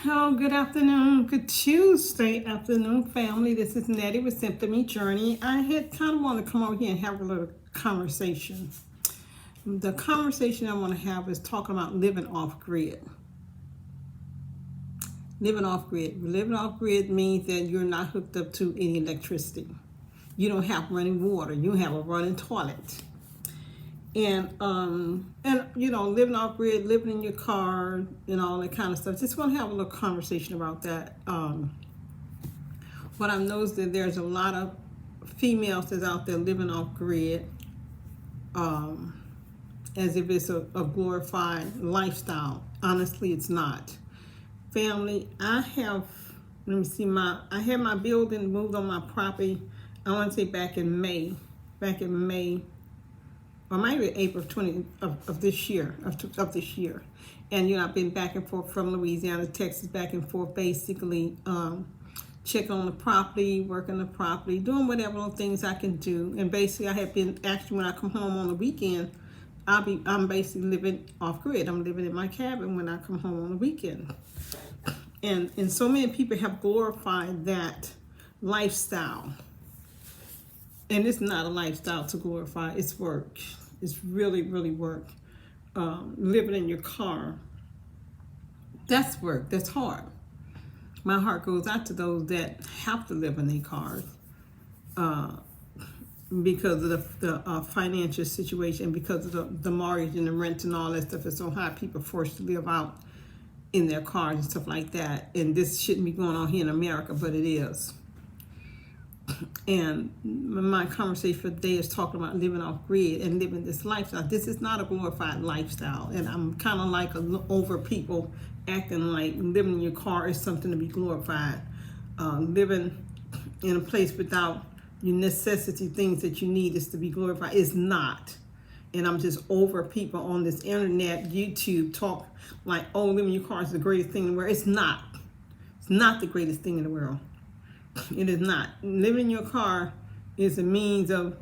Oh, good afternoon. Good Tuesday afternoon, family. This is Nettie with Simply Me Journey. I had kind of want to come over here and have a little conversation. The conversation I want to have is talking about living off grid. Living off grid. Living off grid means that you're not hooked up to any electricity. You don't have running water. You have a running toilet. And living off grid, living in your car, and all that kind of stuff. Just want to have a little conversation about that. What I've noticed that there's a lot of females that's out there living off grid, as if it's a glorified lifestyle. Honestly, it's not. Family, I had my building moved on my property. I want to say back in May, or maybe April of this year, and I've been back and forth from Louisiana to Texas, back and forth, basically checking on the property, working the property, doing whatever little things I can do. And basically, I have been actually, when I come home on the weekend, I'm basically living off grid. I'm living in my cabin when I come home on the weekend, and so many people have glorified that lifestyle. And it's not a lifestyle to glorify. It's work. It's really, really work. Living in your car, that's work. That's hard. My heart goes out to those that have to live in their cars because of the financial situation, because of the mortgage and the rent and all that stuff is so high. People are forced to live out in their cars and stuff like that. And this shouldn't be going on here in America, but it is. And my conversation for today is talking about living off grid and living this lifestyle. This is not a glorified lifestyle, and I'm kind of like over people acting like living in your car is something to be glorified. Living in a place without your necessity things that you need is to be glorified. It's not. And I'm just over people on this internet, YouTube, talk like, oh, living in your car is the greatest thing in the world. It's not. It's not the greatest thing in the world. It is not. Living in your car is a means of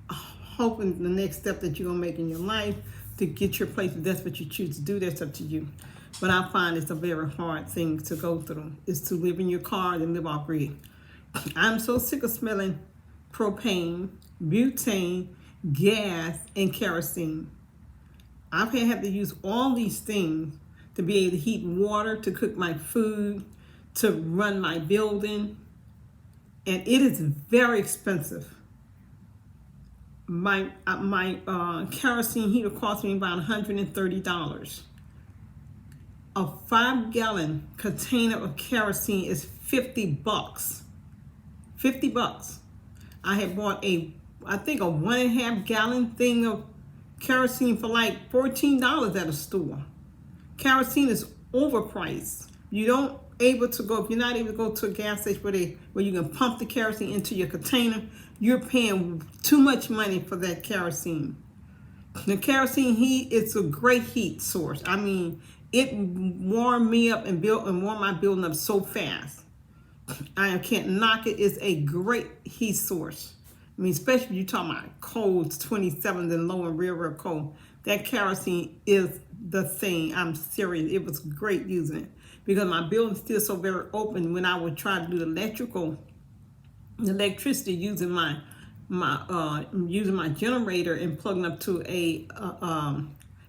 hoping the next step that you're going to make in your life to get your place. If that's what you choose to do, that's up to you. But I find it's a very hard thing to go through, is to live in your car and live off grid. I'm so sick of smelling propane, butane, gas, and kerosene. I've had to use all these things to be able to heat water, to cook my food, to run my building. And it is very expensive. My kerosene heater cost me about $130. A 5-gallon container of kerosene is $50. $50. I had bought I think a 1.5 gallon thing of kerosene for like $14 at a store. Kerosene is overpriced. If you're not able to go to a gas station where you can pump the kerosene into your container, you're paying too much money for that kerosene. The kerosene heat, it's a great heat source. I mean, it warmed me up and warmed my building up so fast. I can't knock it. It's a great heat source. I mean, especially if you're talking about cold, 27s and low and real cold. That kerosene is the thing. I'm serious. It was great using it, because my building's still so very open. When I would try to do the electricity using my generator and plugging up to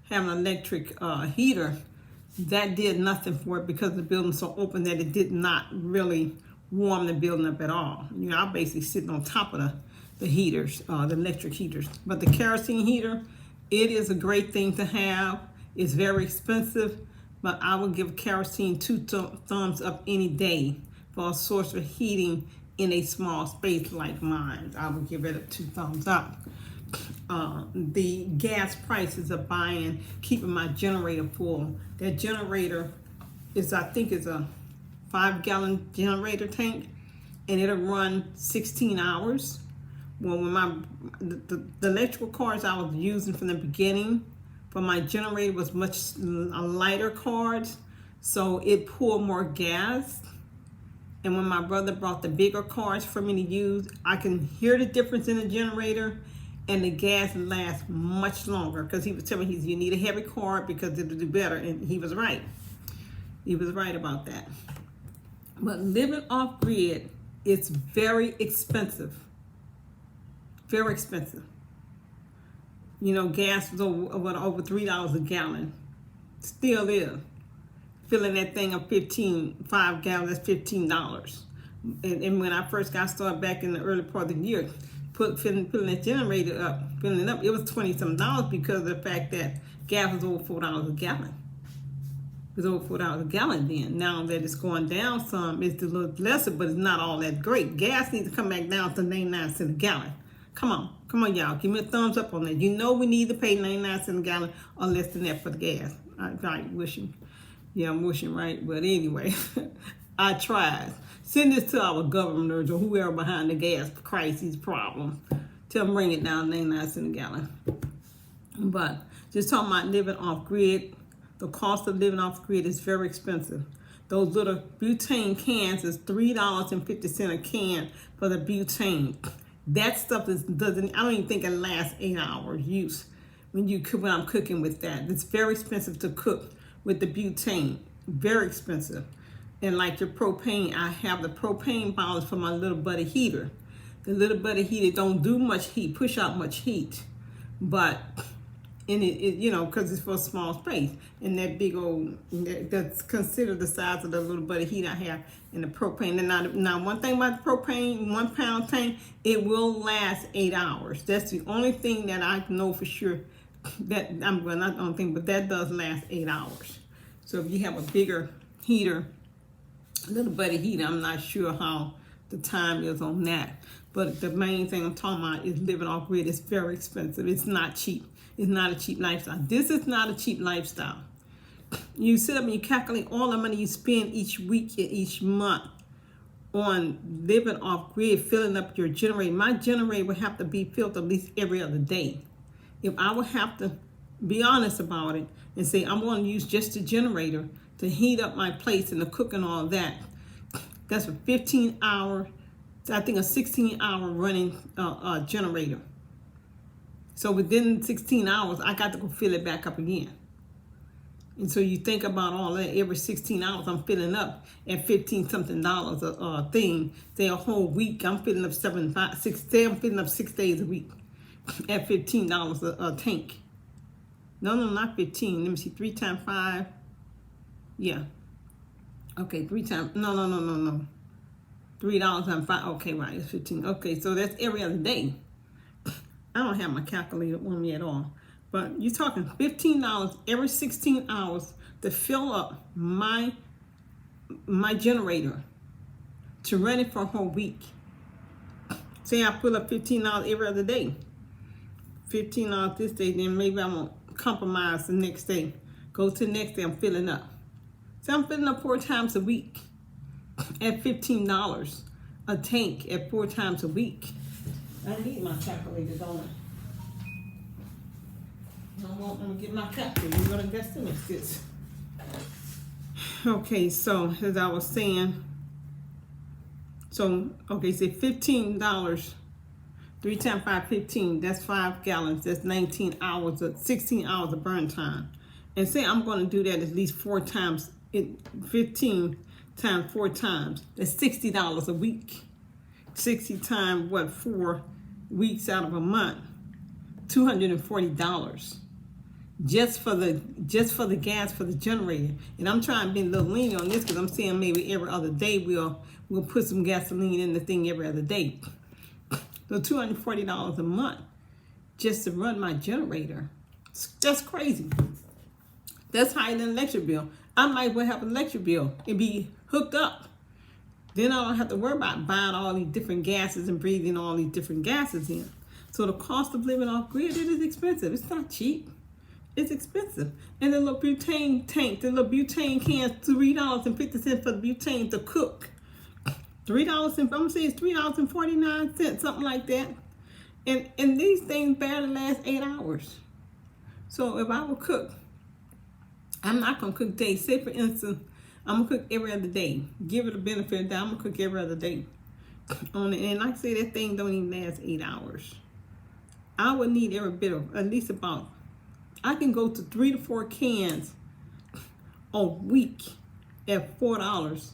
having an electric heater, that did nothing for it, because the building's so open that it did not really warm the building up at all. I'm basically sitting on top of the heaters, the electric heaters. But the kerosene heater, it is a great thing to have. It's very expensive, but I would give kerosene 2 thumbs up any day for a source of heating in a small space like mine. I would give it 2 thumbs up. The gas prices of keeping my generator full. That generator I think is a 5-gallon generator tank, and it'll run 16 hours. Well, when the electrical cars I was using from the beginning for my generator was much lighter cards, so it pulled more gas. And when my brother brought the bigger cards for me to use, I can hear the difference in the generator, and the gas lasts much longer, because he was telling me you need a heavy card because it'll do better, and he was right. He was right about that. But living off grid is very expensive. Very expensive. You know, gas was over $3 a gallon. Still is. Filling that thing up 5 gallons, that's $15. And when I first got started back in the early part of the year, filling that generator up, filling it up, it was $20-some because of the fact that gas was over $4 a gallon. It was over $4 a gallon then. Now that it's going down some, it's a little lesser, but it's not all that great. Gas needs to come back down to 99 cents a gallon. Come on, y'all. Give me a thumbs up on that. You know we need to pay 99 cents a gallon or less than that for the gas. I'm wishing. Yeah, I'm wishing, right? But anyway, I tried. Send this to our governors or whoever behind the gas crisis problem. Tell them bring it down 99 cents a gallon. But just talking about living off grid, the cost of living off grid is very expensive. Those little butane cans is $3.50 a can for the butane. That stuff doesn't. I don't even think it lasts 8 hours use when I'm cooking with that. It's very expensive to cook with the butane. Very expensive. And like your propane, I have the propane bottles for my little buddy heater. The little buddy heater don't do much heat, push out much heat, but and it you know, because it's for a small space. And that big old, that's considered the size of the little buddy heater I have in the propane. And now one thing about the propane, 1 pound tank, it will last 8 hours. That's the only thing that I know for sure. That not the only thing, but that does last 8 hours. So if you have a bigger heater, little buddy heater, I'm not sure how the time is on that. But the main thing I'm talking about is living off grid. It's very expensive. It's not cheap. It's not a cheap lifestyle. This is not a cheap lifestyle. You sit up and you calculate all the money you spend each week and each month on living off grid, filling up your generator. My generator would have to be filled at least every other day. If I would have to be honest about it and say I'm going to use just the generator to heat up my place and to cook and all that, that's a 15-hour, I think a 16-hour running generator. So within 16 hours, I got to go fill it back up again. And so you think about all that, every 16 hours I'm filling up at $15-something a thing. Say a whole week, I'm filling up I'm filling up 6 days a week at $15 a tank. No, not 15. Let me see, 3 times 5. Yeah. Okay, 3 times, no. $3 times 5, okay, right, it's 15. Okay, so that's every other day. I don't have my calculator on me at all. But you're talking $15 every 16 hours to fill up my generator, to run it for a whole week. Say I pull up $15 every other day. $15 this day, then maybe I'm going to compromise the next day. Go to the next day, I'm filling up. So I'm filling up 4 times a week at $15 a tank at 4 times a week. I need my calculator, don't I? I'm going to get my calculator. I'm going to guesstimate this. Okay, so as I was saying, so, okay, say $15, 3 times 5, 15, that's 5 gallons, that's 19 hours, 16 hours of burn time. And say I'm going to do that at least 4 times, 15 times 4 times, that's $60 a week. 60 times, 4 weeks out of a month, $240. Just for the gas for the generator. And I'm trying to be a little lenient on this because I'm saying maybe every other day we'll put some gasoline in the thing every other day. So $240 a month just to run my generator. That's crazy. That's higher than an electric bill. I might well have an electric bill and be hooked up. Then I don't have to worry about buying all these different gases and breathing all these different gases in. So the cost of living off grid, it is expensive. It's not cheap. It's expensive. And the little butane tank, the little butane cans, $3.50 for the butane to cook. I'm gonna say it's $3.49, something like that. And these things barely last 8 hours. So if I would cook, I'm not gonna cook days. Say for instance, I'm gonna cook every other day. Give it a benefit of that. I'm gonna cook every other day. On it. And like I say, that thing don't even last 8 hours. I would need every bit of, at least about, I can go to 3 to 4 cans a week at $4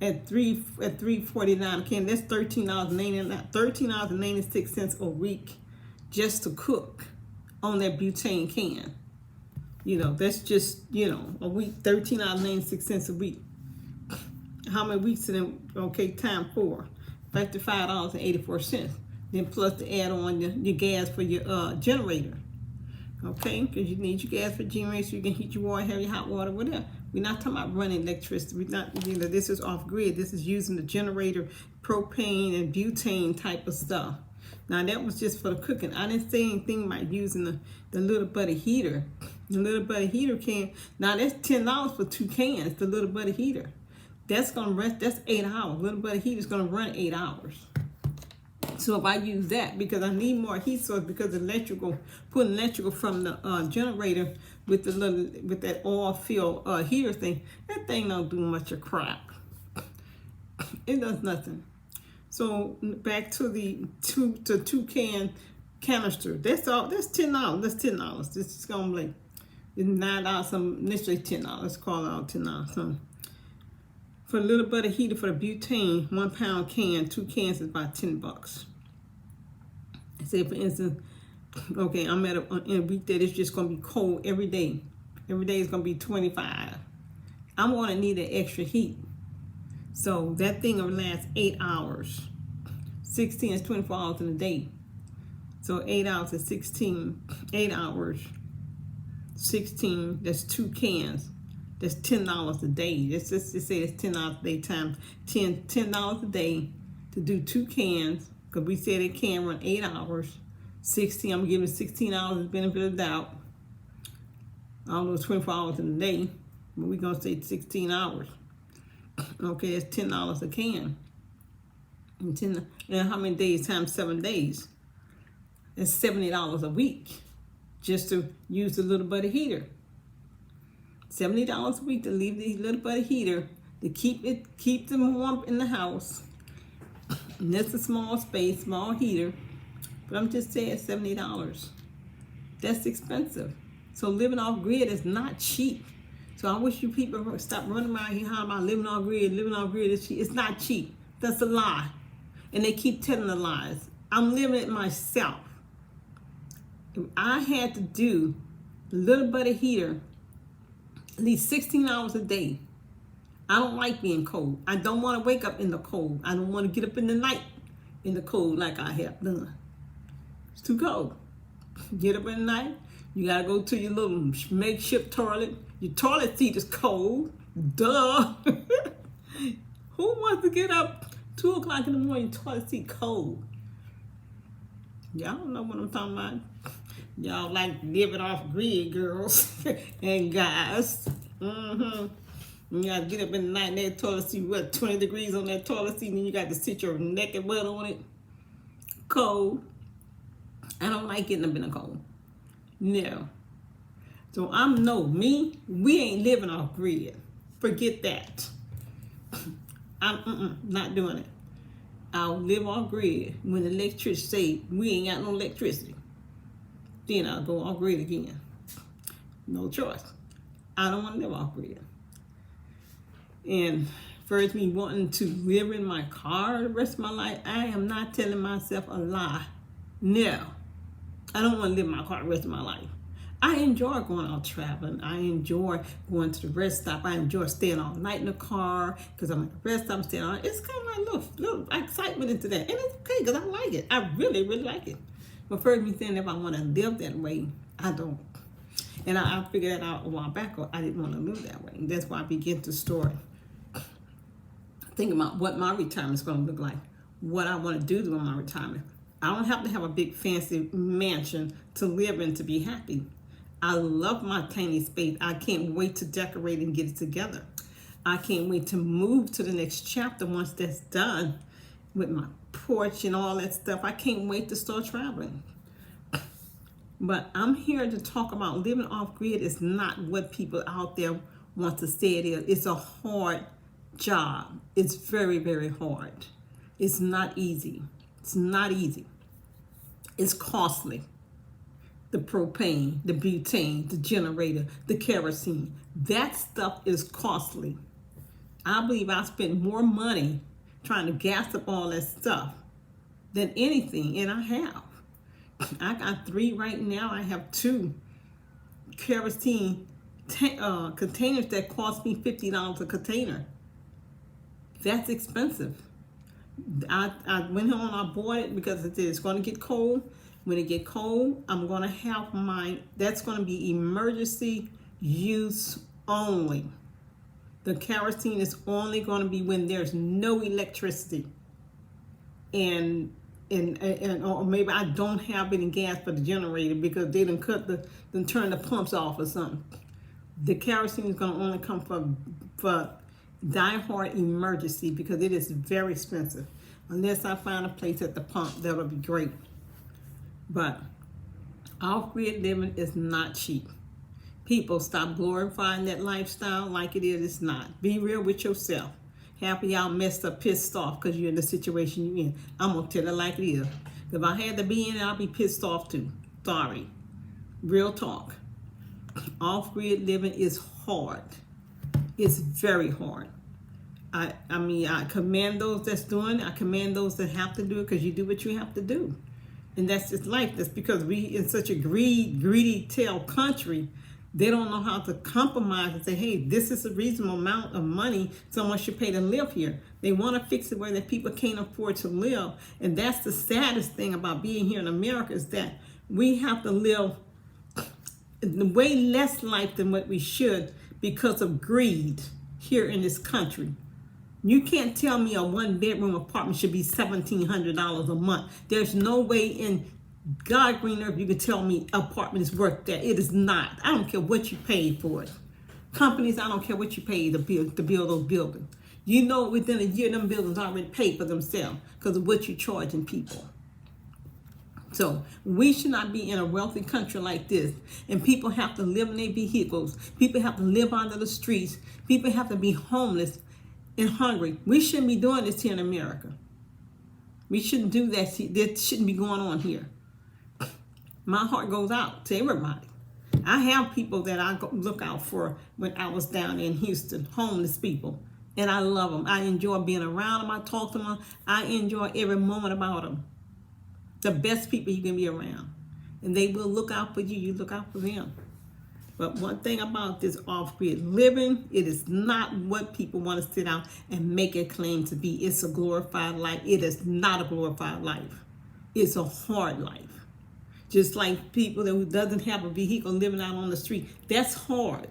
at 3.49 a can. That's $13.96 a week just to cook on that butane can. You know, that's just, you know, a week, $13.96 a week. How many weeks in them? Okay, time 4, $55.84. Then plus to add on your gas for your generator. Okay, because you need your gas for generator so you can heat your water, have your hot water, whatever. We're not talking about running electricity. We're not, you know, this is off grid. This is using the generator, propane and butane type of stuff. Now that was just for the cooking. I didn't say anything about using the little buddy heater. The little buddy heater can, now that's $10 for 2 cans, the little buddy heater. That's gonna rest, that's 8 hours. Little buddy heater's gonna run 8 hours. So if I use that, because I need more heat source, because putting electrical from the generator with that oil filled heater thing, that thing don't do much of crap. It does nothing. So back to the two can canister. That's all. That's $10. That's $10. This is gonna be it's $9. Some initially $10. Let's call it all $10. So for a little bit of heater for the butane, 1 pound can, 2 cans is about $10. Say for instance, okay, I'm in a week that it's just gonna be cold every day. Every day is gonna be 25. I'm gonna need an extra heat. So that thing will last 8 hours. 16 is 24 hours in a day. So 8 hours is 16. 8 hours. 16. That's 2 cans. That's $10 a day. Let's just say it's $10 a day times $10 a day to do 2 cans. Because we said it can run 8 hours. 16. I'm giving 16 hours the benefit of the doubt. I don't know, 24 hours in a day, but we're gonna say 16 hours. Okay, that's $10 a can. And how many days times 7 days? That's $70 a week just to use the little buddy heater. $70 a week to leave the little buddy heater to keep them warm in the house. And that's a small space, small heater. But I'm just saying $70. That's expensive. So living off grid is not cheap. So I wish you people stop running around here how about living off grid is cheap. It's not cheap. That's a lie. And they keep telling the lies. I'm living it myself. If I had to do a little buddy heater at least 16 hours a day, I don't like being cold. I don't want to wake up in the cold. I don't want to get up in the night in the cold like I have done. It's too cold. Get up in the night, you got to go to your little makeshift toilet. Your toilet seat is cold. Duh. Who wants to get up 2 o'clock in the morning, toilet seat cold? Y'all don't know what I'm talking about. Y'all like living off grid, girls and guys. You gotta get up in the night in that toilet seat, what, 20 degrees on that toilet seat, and you got to sit your naked butt on it. Cold. I don't like getting up in the cold. No. So we ain't living off grid. Forget that. I'm not doing it. I'll live off grid when the electricity say we ain't got no electricity. Then I'll go off grid again. No choice. I don't want to live off grid. And first, me wanting to live in my car the rest of my life, I am not telling myself a lie. No. I don't want to live in my car the rest of my life. I enjoy going out traveling. I enjoy going to the rest stop. I enjoy staying all night in the car because I'm at the rest stop, staying all night. It's kind of like little excitement into that. And it's okay because I like it. I really, really like it. But first, me saying if I want to live that way, I don't. And I figured that out a while back. I didn't want to live that way. And that's why I began to start thinking about what my retirement is going to look like, what I want to do during my retirement. I don't have to have a big fancy mansion to live in to be happy. I love my tiny space. I can't wait to decorate and get it together. I can't wait to move to the next chapter once that's done with my porch and all that stuff. I can't wait to start traveling. But I'm here to talk about living off grid is not what people out there want to say it is. It's a hard job. It's very, very hard. It's not easy. It's not easy. It's costly. The propane, the butane, the generator, the kerosene. That stuff is costly. I believe I spent more money trying to gas up all that stuff than anything, and I have. I got 3 right now. I have 2 kerosene containers that cost me $50 a container. That's expensive. I went home and I bought it because it's going to get cold. When it get cold, I'm going to have that's going to be emergency use only. The kerosene is only going to be when there's no electricity. And or maybe I don't have any gas for the generator because they done turn the pumps off or something. The kerosene is going to only come for die-hard emergency because it is very expensive. Unless I find a place at the pump, that'll be great. But off-grid living is not cheap. People, stop glorifying that lifestyle like it is. It's not. Be real with yourself. Half of y'all messed up, pissed off because you're in the situation you're in. I'm going to tell it like it is. If I had to be in it, I'll be pissed off too. Sorry. Real talk. Off-grid living is hard. It's very hard. I commend those that's doing it. I commend those that have to do it because you do what you have to do. And that's just life. That's because we in such a greedy tail country, they don't know how to compromise and say, hey, this is a reasonable amount of money someone should pay to live here. They want to fix it where that people can't afford to live. And that's the saddest thing about being here in America is that we have to live way less life than what we should because of greed here in this country. You can't tell me a 1-bedroom apartment should be $1,700 a month. There's no way in God green earth you can tell me apartment is worth that. It is not. I don't care what you paid for it. Companies, I don't care what you paid to build those buildings. You know within a year them buildings already paid for themselves because of what you're charging people. So we should not be in a wealthy country like this. And people have to live in their vehicles. People have to live under the streets. People have to be homeless and hungry. We shouldn't be doing this here in America. We shouldn't do that. That shouldn't be going on here. My heart goes out to everybody. I have people that I look out for when I was down in Houston, homeless people. And I love them. I enjoy being around them. I talk to them. I enjoy every moment about them. The best people you can be around. And they will look out for you. You look out for them. But one thing about this off-grid living, it is not what people want to sit out and make a claim to be. It's a glorified life. It is not a glorified life. It's a hard life. Just like people who doesn't have a vehicle living out on the street. That's hard.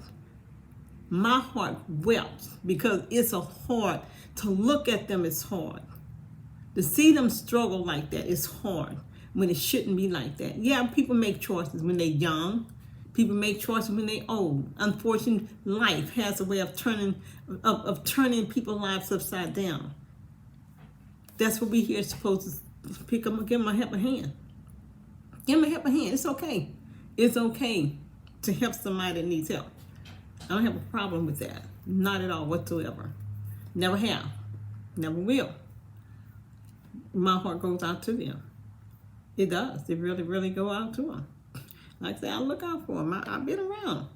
My heart wept because it's a hard. To look at them is hard. To see them struggle like that is hard when it shouldn't be like that. Yeah, people make choices when they're young. People make choices when they're old. Unfortunately, life has a way of turning people's lives upside down. That's what we here supposed to pick up and give them a helping hand. Give them a helping hand. It's okay. It's okay to help somebody that needs help. I don't have a problem with that. Not at all whatsoever. Never have. Never will. My heart goes out to them. It does. It really, really go out to them. Like I say, I look out for them. I've been around.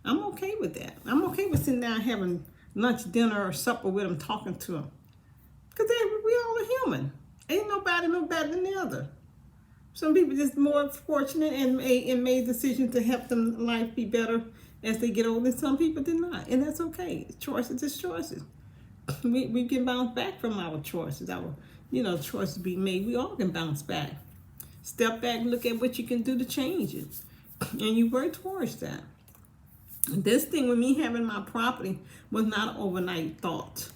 I'm okay with that. I'm okay with sitting down having lunch, dinner, or supper with them, talking to them. Because we all are human. Ain't nobody no better than the other. Some people just more fortunate and made decisions to help them life be better as they get older. Some people did not. And that's okay. Choices is choices. We can bounce back from our choices. Our choices being made. We all can bounce back. Step back and look at what you can do to change it. And you work towards that. This thing with me having my property was not an overnight thought.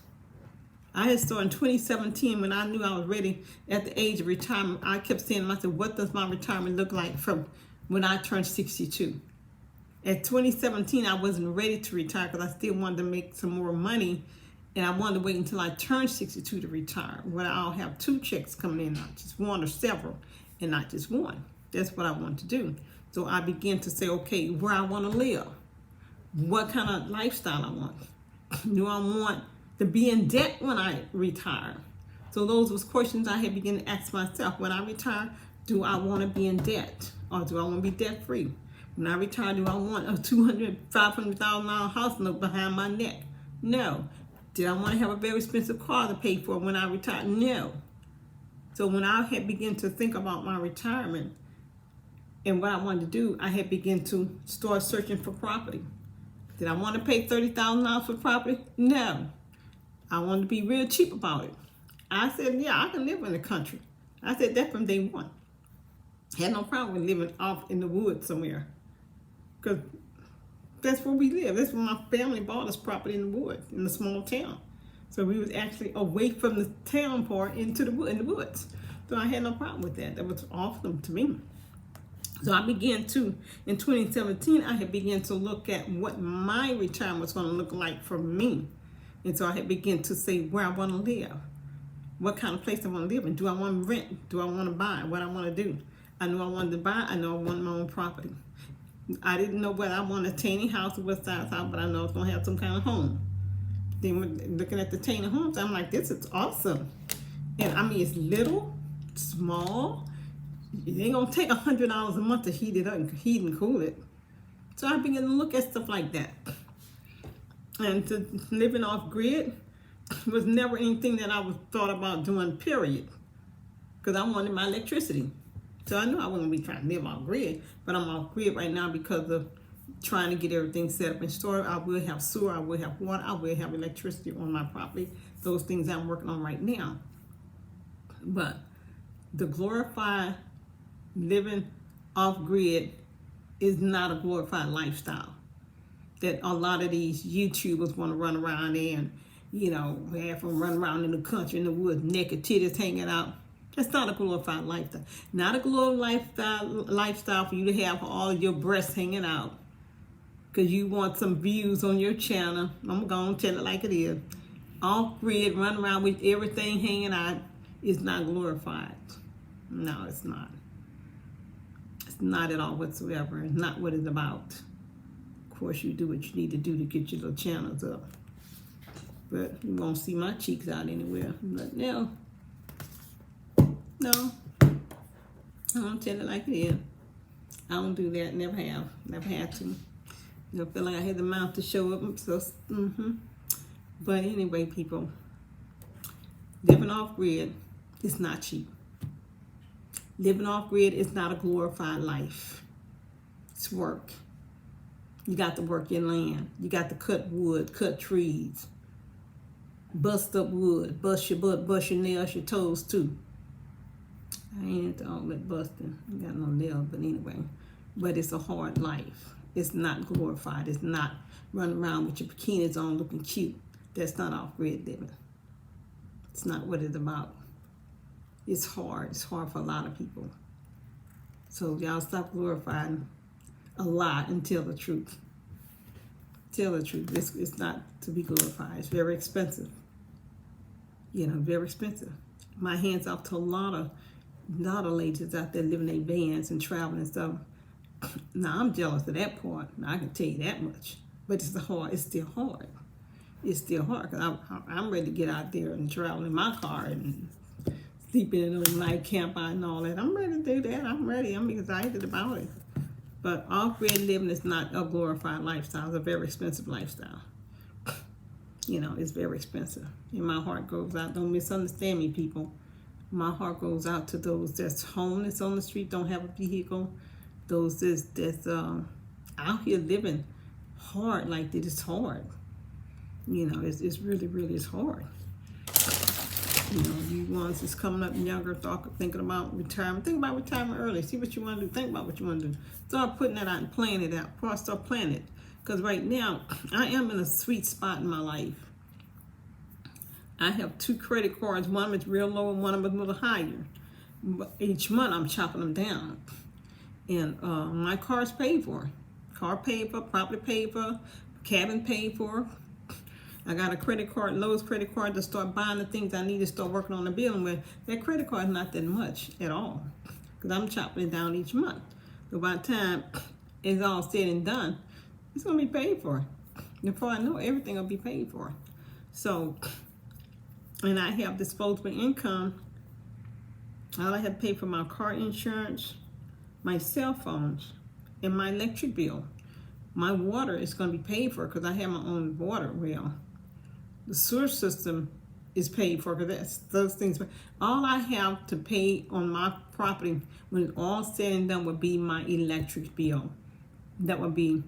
I had started in 2017 when I knew I was ready at the age of retirement. I kept saying to myself, what does my retirement look like from when I turned 62? At 2017, I wasn't ready to retire because I still wanted to make some more money. And I wanted to wait until I turned 62 to retire, when I'll have 2 checks coming in, not just one or several, and not just one. That's what I want to do. So I began to say, okay, where I want to live, what kind of lifestyle I want. Do I want to be in debt when I retire? So those was questions I had begun to ask myself. When I retire, do I want to be in debt, or do I want to be debt free? When I retire, do I want a $200,000, $500,000 house note behind my neck? No. Did I want to have a very expensive car to pay for when I retired? No. So when I had begun to think about my retirement and what I wanted to do, I had begun to start searching for property. Did I want to pay $30,000 for property? No. I wanted to be real cheap about it. I said, yeah, I can live in the country. I said that from day one. Had no problem with living off in the woods somewhere. Because that's where we live. That's where my family bought us property in the woods, in a small town. So we was actually away from the town part into the woods. So I had no problem with that. That was awesome to me. So I began to, in 2017, I had begun to look at what my retirement was going to look like for me. And so I had begun to say where I want to live. What kind of place I want to live in. Do I want to rent? Do I want to buy? What I want to do? I knew I wanted to buy. I know I wanted my own property. I didn't know whether I wanted a tiny house or what size house, but I know I was going to have some kind of home. Then looking at the tiny homes, I'm like, this is awesome. And I mean, it's little, small. It ain't going to take $100 a month to heat it up and heat and cool it. So I began to look at stuff like that. And to living off grid was never anything that I was thought about doing, period. Because I wanted my electricity. So I knew I wasn't going to be trying to live off grid, but I'm off grid right now because of trying to get everything set up and stored. I will have sewer, I will have water, I will have electricity on my property. Those things I'm working on right now. But the glorified living off grid is not a glorified lifestyle that a lot of these YouTubers want to run around in, have them run around in the country, in the woods, naked titties hanging out. That's not a glorified lifestyle. Not a glorified lifestyle for you to have all of your breasts hanging out because you want some views on your channel. I'm going to tell it like it is. Off grid, run around with everything hanging out is not glorified. No, it's not. It's not at all whatsoever. It's not what it's about. Of course, you do what you need to do to get your little channels up. But you won't see my cheeks out anywhere. But no, I don't tell it like it is. I don't do that. Never have. Never had to. I feel like I had the mouth to show up. So, But anyway, people, living off grid is not cheap. Living off grid is not a glorified life. It's work. You got to work your land. You got to cut wood, cut trees, bust up wood, bust your butt, bust your nails, your toes too. I ain't into all that busting. I got no nails, but anyway. But it's a hard life. It's not glorified. It's not running around with your bikinis on looking cute. That's not off-grid living. It's not what it's about. It's hard. It's hard for a lot of people. So y'all stop glorifying a lie and tell the truth. Tell the truth. It's not to be glorified. It's very expensive. Very expensive. My hands off to a lot of ladies out there living in their vans and traveling and stuff. Now, I'm jealous of that part. I can tell you that much. But it's still hard. It's still hard because I'm ready to get out there and travel in my car and sleeping in a night camp and all that. I'm ready to do that. I'm ready. I'm excited about it. But off-grid living is not a glorified lifestyle. It's a very expensive lifestyle. It's very expensive. And my heart goes out. Don't misunderstand me, people. My heart goes out to those that's homeless on the street, don't have a vehicle. Those that's out here living hard like that. It's hard. It's really, really is hard. You ones that's coming up younger, thinking about retirement. Think about retirement early. See what you want to do. Think about what you want to do. Start putting that out and planning it out. Start planning it. Because right now, I am in a sweet spot in my life. I have 2 credit cards. One is real low and one is a little higher. But each month, I'm chopping them down. And my car's paid for. Car paid for, property paid for, cabin paid for. I got a credit card, Lowe's credit card, to start buying the things I need to start working on the building with. That credit card is not that much at all. Because I'm chopping it down each month. So by the time it's all said and done, it's going to be paid for. Before I know it, everything will be paid for. So, and I have disposable income. All I have to pay for my car insurance, my cell phones, and my electric bill. My water is going to be paid for because I have my own water well. The sewer system is paid for, because that's those things. All I have to pay on my property when it's all said and done would be my electric bill. That would be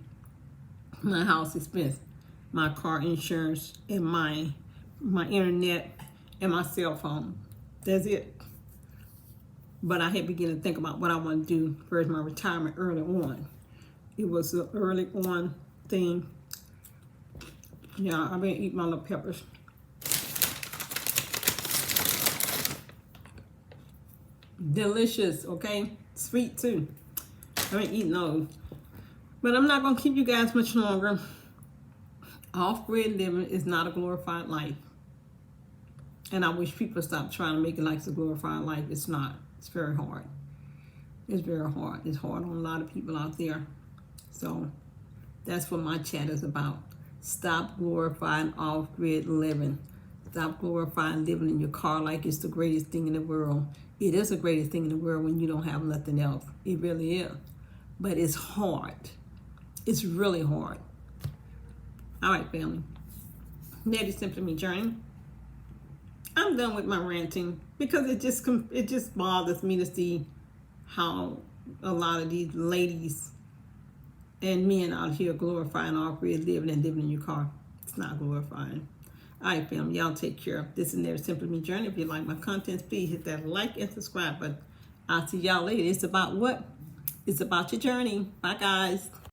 my house expense, my car insurance, and my internet and my cell phone. That's it. But I had begun to think about what I want to do for my retirement early on. It was an early on thing. Yeah, I've been eating my little peppers. Delicious, okay? Sweet too. I've been eating those. But I'm not going to keep you guys much longer. Off-grid living is not a glorified life. And I wish people stop trying to make it like it's a glorified life. It's not. It's very hard. It's very hard. It's hard on a lot of people out there. So that's what my chat is about. Stop glorifying off-grid living. Stop glorifying living in your car like it's the greatest thing in the world. It is the greatest thing in the world when you don't have nothing else. It really is. But it's hard. It's really hard. All right, family. That is simply me journey. I'm done with my ranting because it just bothers me to see how a lot of these ladies and men out here glorifying off-grid living and living in your car. It's not glorifying. All right, family. Y'all take care. This is Never Simply Me Journey. If you like my contents, please hit that like and subscribe button. I'll see y'all later. It's about what? It's about your journey. Bye, guys.